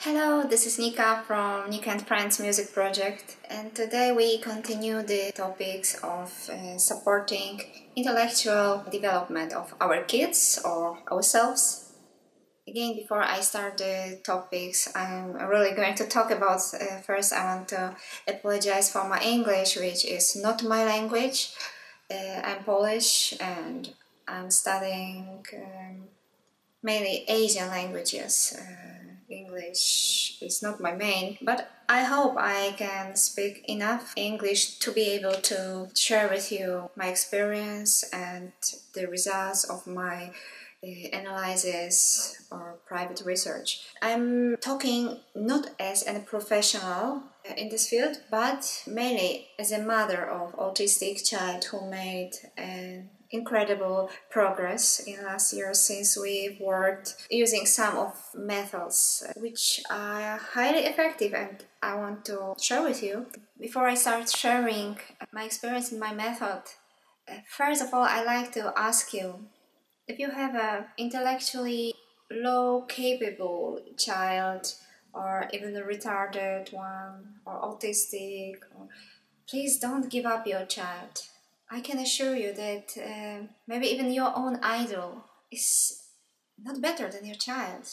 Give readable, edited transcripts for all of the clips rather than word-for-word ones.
Hello, this is Nika from Nika and Friends Music Project, and today we continue the topics of supporting intellectual development of our kids or ourselves. Again, before I start the topics, I'm really going to talk about, first I want to apologize for my English, which is not my language. I'm Polish and I'm studying mainly Asian languages. English is not my main, but I hope I can speak enough English to be able to share with you my experience and the results of my analysis or private research. I'm talking not as a professional in this field, but mainly as a mother of autistic child who made an incredible progress in last year since we worked using some of methods which are highly effective and I want to share with you. Before I start sharing my experience in my method, first of all I'd like to ask you, if you have an intellectually low capable child or even a retarded one or autistic, please don't give up your child. I can assure you that maybe even your own idol is not better than your child.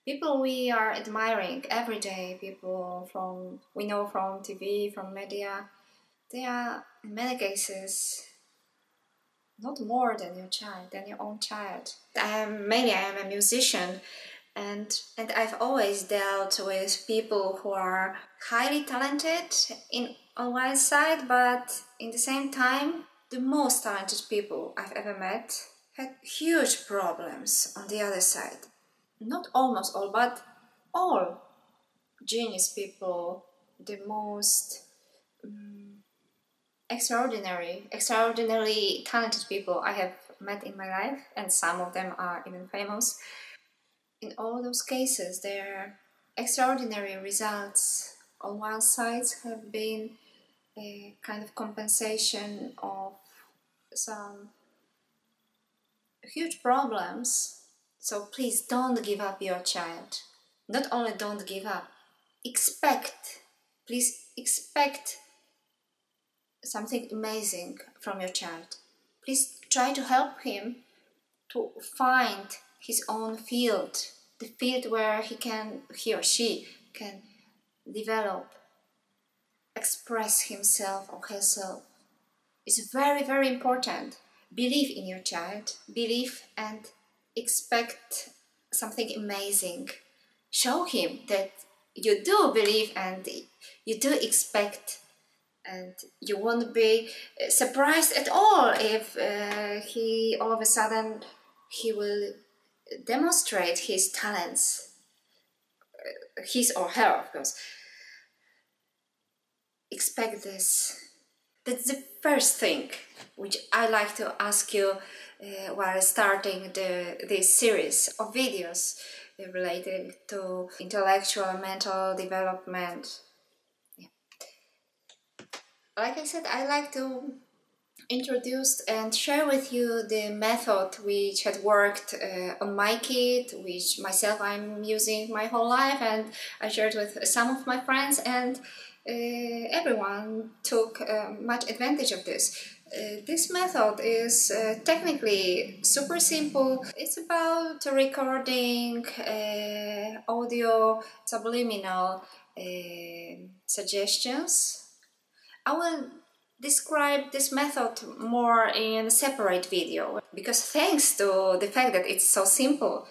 People we are admiring every day, people we know from TV, from media, they are in many cases not more than your child, than your own child. I am a musician, and I've always dealt with people who are highly talented on one side, but in the same time, the most talented people I've ever met had huge problems on the other side. Not almost all, but all genius people, the most extraordinarily talented people I have met in my life, and some of them are even famous. In all those cases, their extraordinary results on one side have been a kind of compensation of some huge problems. So please don't give up your child. Not only don't give up, please expect something amazing from your child. Please try to help him to find his own field, the field where he or she can develop, express himself or herself. It's very, very important. Believe in your child, believe and expect something amazing. Show him that you do believe and you do expect, and you won't be surprised at all if he all of a sudden he will demonstrate his talents, his or her, of course. Expect this. That's the first thing which I like to ask you while starting this series of videos related to intellectual and mental development. Yeah. Like I said, I like to introduce and share with you the method which had worked on my kid, which myself I'm using my whole life, and I shared with some of my friends, and everyone took much advantage of this. This method is technically super simple. It's about recording audio subliminal suggestions. I will describe this method more in a separate video, because thanks to the fact that it's so simple,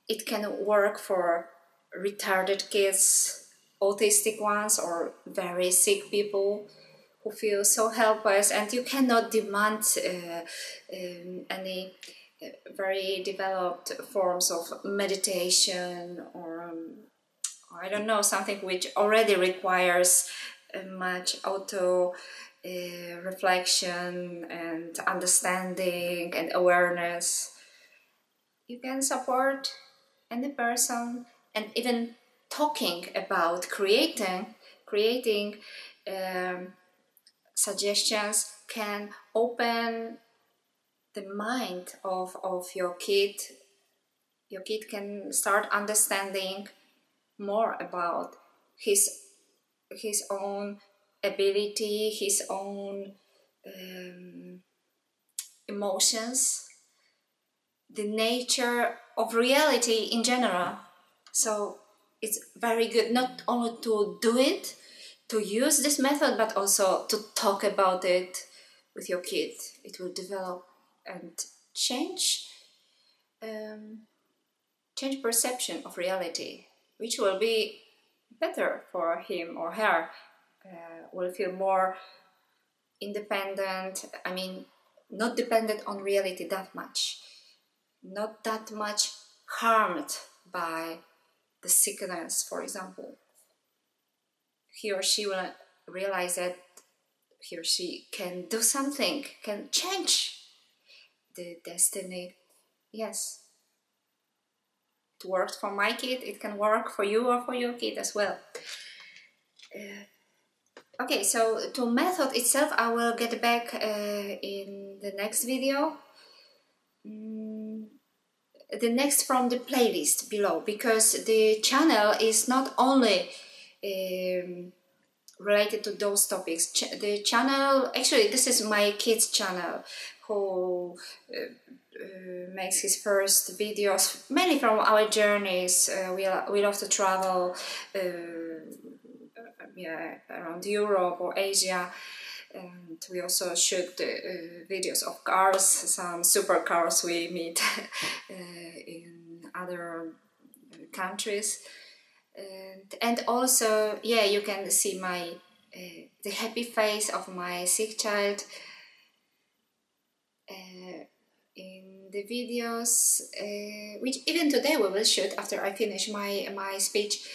it can work for retarded kids, autistic ones, or very sick people who feel so helpless, and you cannot demand any very developed forms of meditation or I don't know, something which already requires much auto reflection and understanding and awareness. You can support any person, and even talking about creating suggestions can open the mind of your kid Your kid can start understanding more about his own ability, his own emotions, the nature of reality in general. So it's very good not only to do it, to use this method, but also to talk about it with your kid. It will develop and change change perception of reality, which will be better for him or her. Will feel more independent. I mean, not dependent on reality that much, not that much harmed by the sickness, for example. He or she will realize that he or she can do something, can change the destiny. Yes, it worked for my kid, it can work for you or for your kid as well. Okay, so to method itself, I will get back in the next video. The next from the playlist below, because the channel is not only related to those topics. The channel, actually this is my kids channel, who makes his first videos mainly from our journeys. We love to travel around Europe or Asia, and we also shoot videos of cars, some supercars we meet in other countries. And also, yeah, you can see my the happy face of my sick child in the videos, which even today we will shoot after I finish my speech.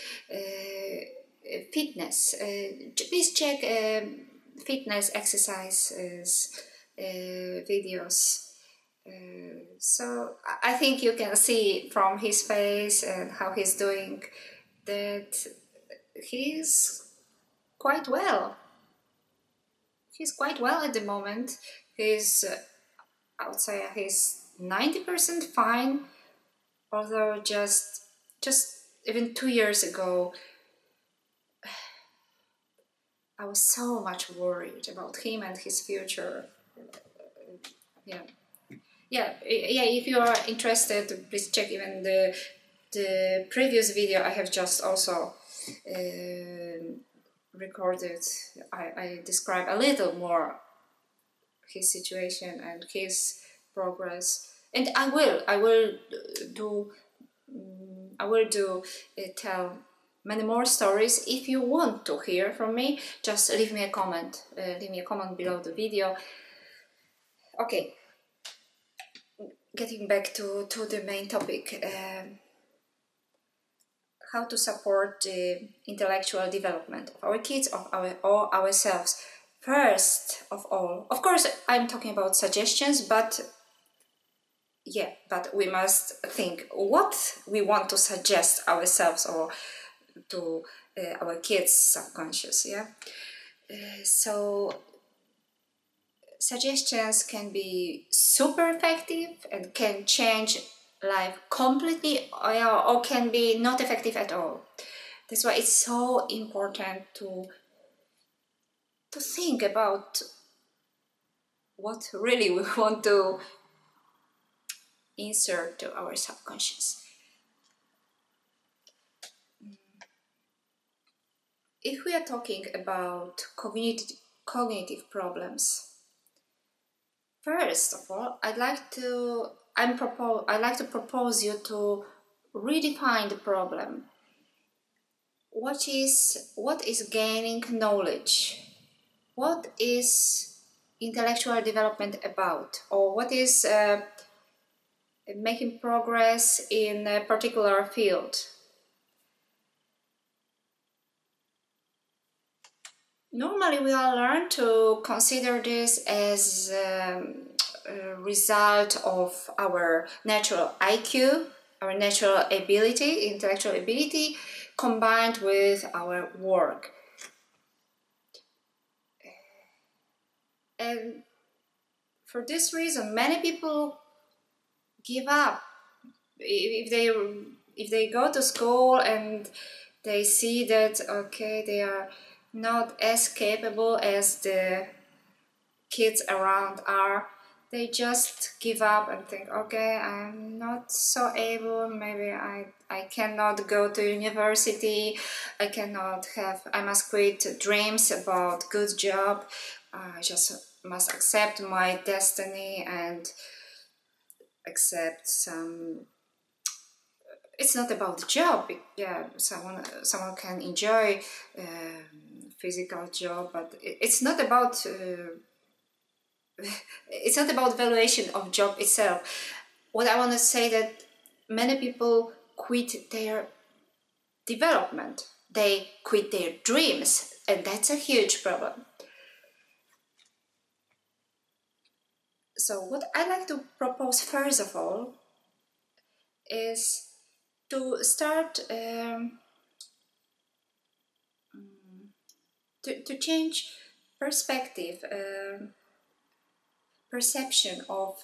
Fitness. Please check fitness exercises videos. So I think you can see from his face and how he's doing that he's quite well. He's quite well at the moment. He's, I would say, he's 90% fine. Although just even 2 years ago, I was so much worried about him and his future. Yeah. If you are interested, please check even the previous video I have just also recorded. I describe a little more his situation and his progress, and I will tell many more stories. If you want to hear from me, just leave me a comment. Leave me a comment below the video. Okay, getting back to the main topic. How to support the intellectual development of our kids, or ourselves. First of all, of course, I'm talking about suggestions, but we must think what we want to suggest ourselves or to our kids' subconscious. So suggestions can be super effective and can change life completely, or can be not effective at all. That's why it's so important to think about what really we want to insert to our subconscious. If we are talking about cognitive problems, first of all, I'd like to propose you to redefine the problem. What is gaining knowledge? What is intellectual development about? Or what is making progress in a particular field? Normally we are learned to consider this as a result of our natural IQ, our natural ability, intellectual ability, combined with our work. And for this reason, many people give up if they go to school and they see that, okay, they are not as capable as the kids around are, they just give up and think, okay, I'm not so able, maybe I cannot go to university, I must quit dreams about good job, I just must accept my destiny and accept some. It's not about the job. Yeah, someone can enjoy physical job, but it's not about it's not about valuation of job itself. What I want to say that many people quit their development. They quit their dreams, and that's a huge problem. So what I like to propose first of all is to start to change perspective, perception of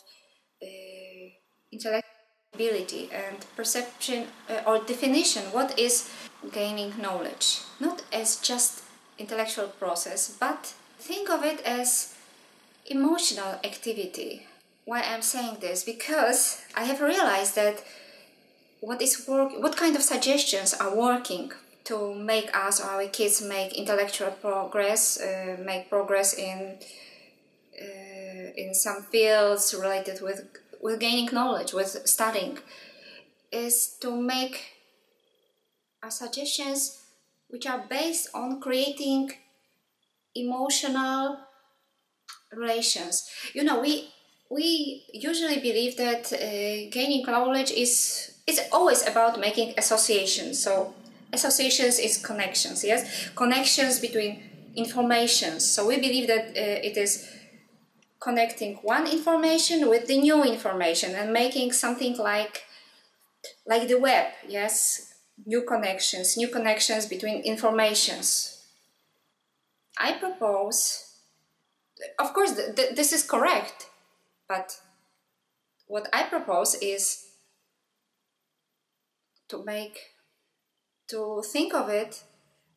intellectual ability and perception or definition what is gaining knowledge, not as just intellectual process, but think of it as emotional activity. Why I'm saying this? Because I have realized that what kind of suggestions are working to make us or our kids make intellectual progress, make progress in some fields related with gaining knowledge, with studying, is to make suggestions which are based on creating emotional relations. You know, we usually believe that gaining knowledge is always about making associations. So associations is connections, yes, connections between informations. So we believe that it is connecting one information with the new information and making something like the web, yes, new connections between informations. I propose, of course, this is correct, but what I propose is to think of it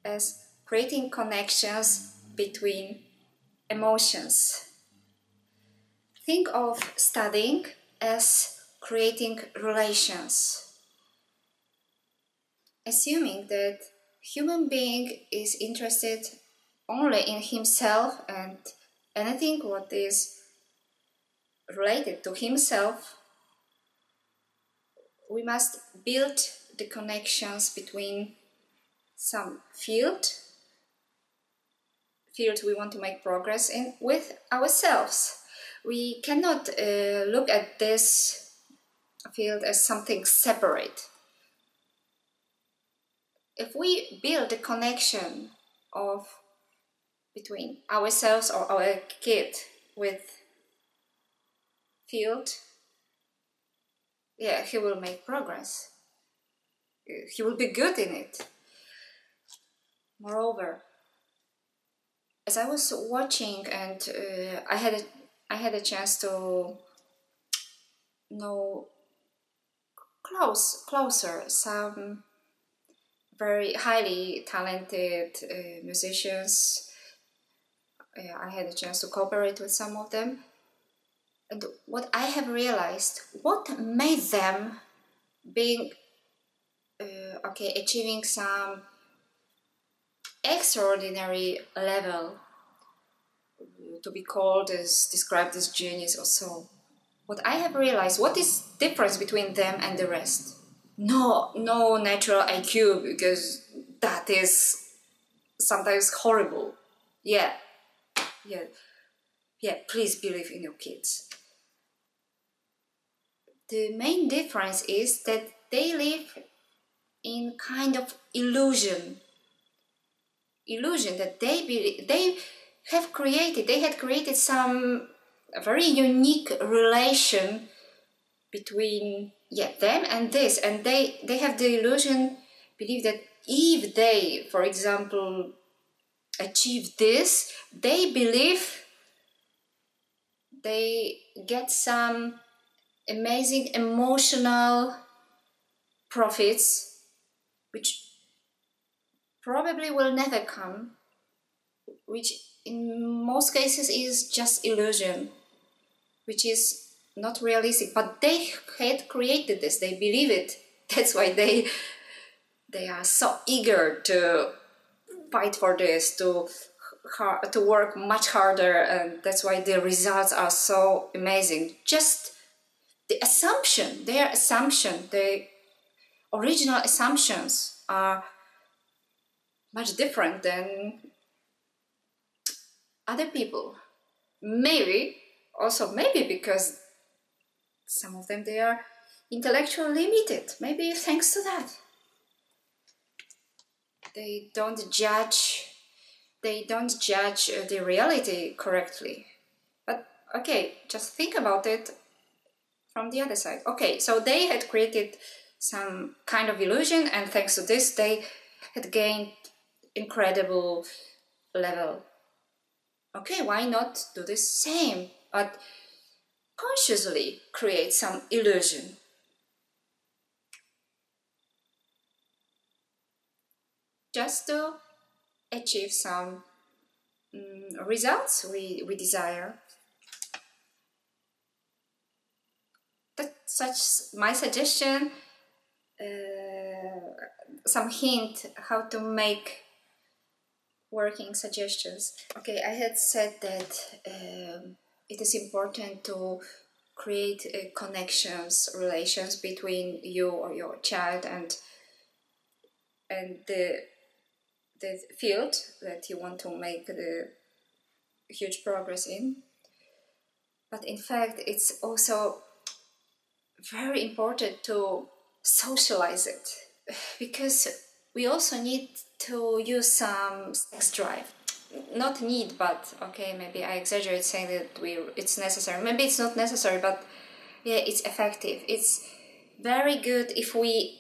as creating connections between emotions. Think of studying as creating relations. Assuming that human being is interested only in himself and anything what is related to himself, we must build the connections between some field we want to make progress in with ourselves. We cannot look at this field as something separate. If we build a connection between ourselves or our kid with field, yeah, he will make progress. He will be good in it. Moreover, as I was watching and I had a chance to know closer some very highly talented musicians. I had a chance to cooperate with some of them, and what I have realized, what made them being achieving some extraordinary level to be described as genius or so. What I have realized, what is difference between them and the rest? No natural IQ, because that is sometimes horrible. Yeah, please believe in your kids. The main difference is that they live in kind of illusion that they had created some very unique relation between them and this, and they have the illusion, believe that if they, for example, achieve this, they believe they get some amazing emotional profits, which probably will never come, which in most cases is just illusion, which is not realistic. But they had created this, they believe it. That's why they are so eager to fight for this, to work much harder, and that's why the results are so amazing. Just the assumption, the original assumptions are much different than other people. Maybe because some of them, they are intellectually limited. Maybe thanks to that. They don't judge the reality correctly. But okay, just think about it from the other side. Okay, so they had created some kind of illusion, and thanks to this they had gained incredible level. Okay, why not do the same, but consciously create some illusion? Just to achieve some results we desire. That's such my suggestion, some hint how to make working suggestions. Okay, I had said that it is important to create connections, relations between you or your child and the field that you want to make the huge progress in. But in fact, it's also very important to socialize it, because we also need to use some sex drive. Not need, but okay, maybe I exaggerate saying that it's necessary. Maybe it's not necessary, but yeah, it's effective. It's very good if we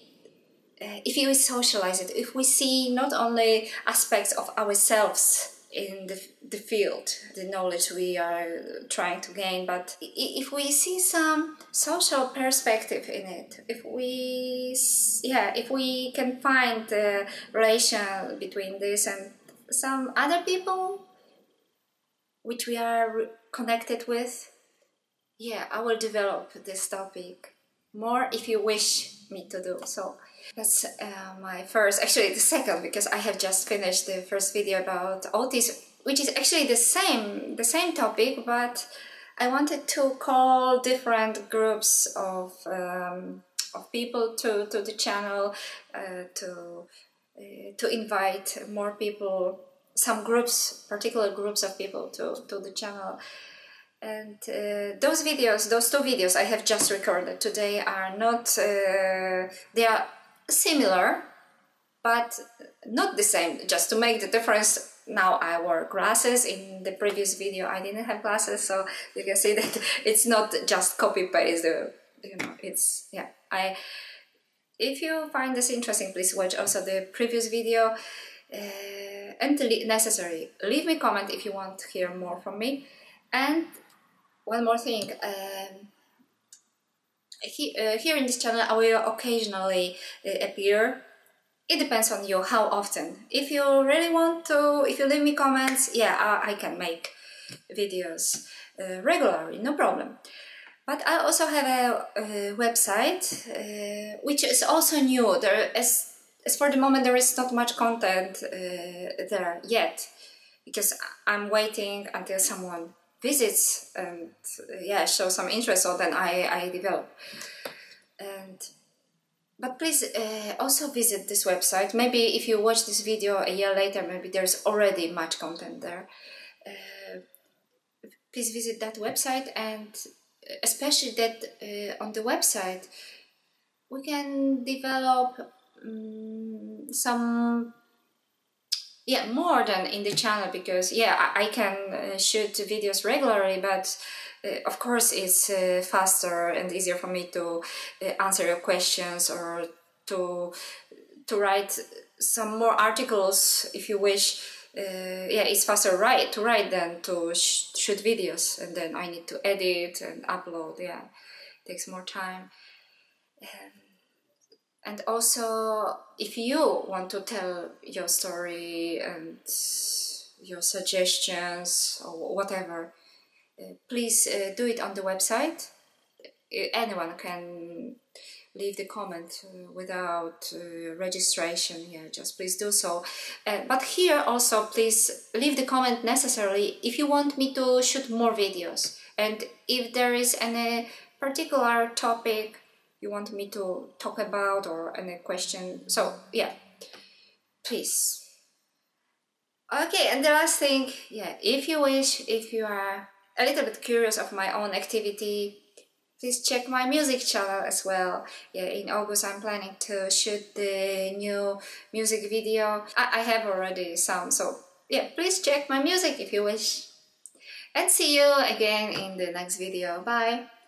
socialize it, if we see not only aspects of ourselves in the field, the knowledge we are trying to gain, but if we see some social perspective in it, if we can find the relation between this and some other people which we are connected with, yeah, I will develop this topic more if you wish me to do so. That's my first, actually the second, because I have just finished the first video about autism, which is actually the same topic, but I wanted to call different groups of people to the channel, to invite more people, some groups, particular groups of people to the channel. And those two videos I have just recorded today are not, they are similar, but not the same. Just to make the difference, now I wore glasses. In the previous video I didn't have glasses, so you can see that it's not just copy-paste, you know, it's, yeah. If you find this interesting, please watch also the previous video, and necessary, leave me a comment if you want to hear more from me. And one more thing, here in this channel I will occasionally appear. It depends on you how often. If you really want to, if you leave me comments, yeah, I can make videos regularly, no problem. But I also have a website which is also new. As for the moment there is not much content there yet, because I'm waiting until someone visits and yeah, show some interest, so then I develop. But please also visit this website. Maybe if you watch this video a year later, maybe there's already much content there. Please visit that website, and especially that on the website we can develop some, yeah, more than in the channel, because yeah, I can shoot videos regularly, but of course it's faster and easier for me to answer your questions, or to write some more articles if you wish. Yeah, it's faster to write than to shoot videos, and then I need to edit and upload. Yeah, it takes more time. And also, if you want to tell your story and your suggestions or whatever, please do it on the website. Anyone can leave the comment without registration. Yeah, just please do so. But here also, please leave the comment necessarily if you want me to shoot more videos, and if there is any particular topic you want me to talk about or any question. So yeah, please. Okay, and the last thing, yeah, if you wish, if you are a little bit curious of my own activity, please check my music channel as well. Yeah, in August I'm planning to shoot the new music video. I have already some, so yeah, please check my music if you wish. And see you again in the next video. Bye!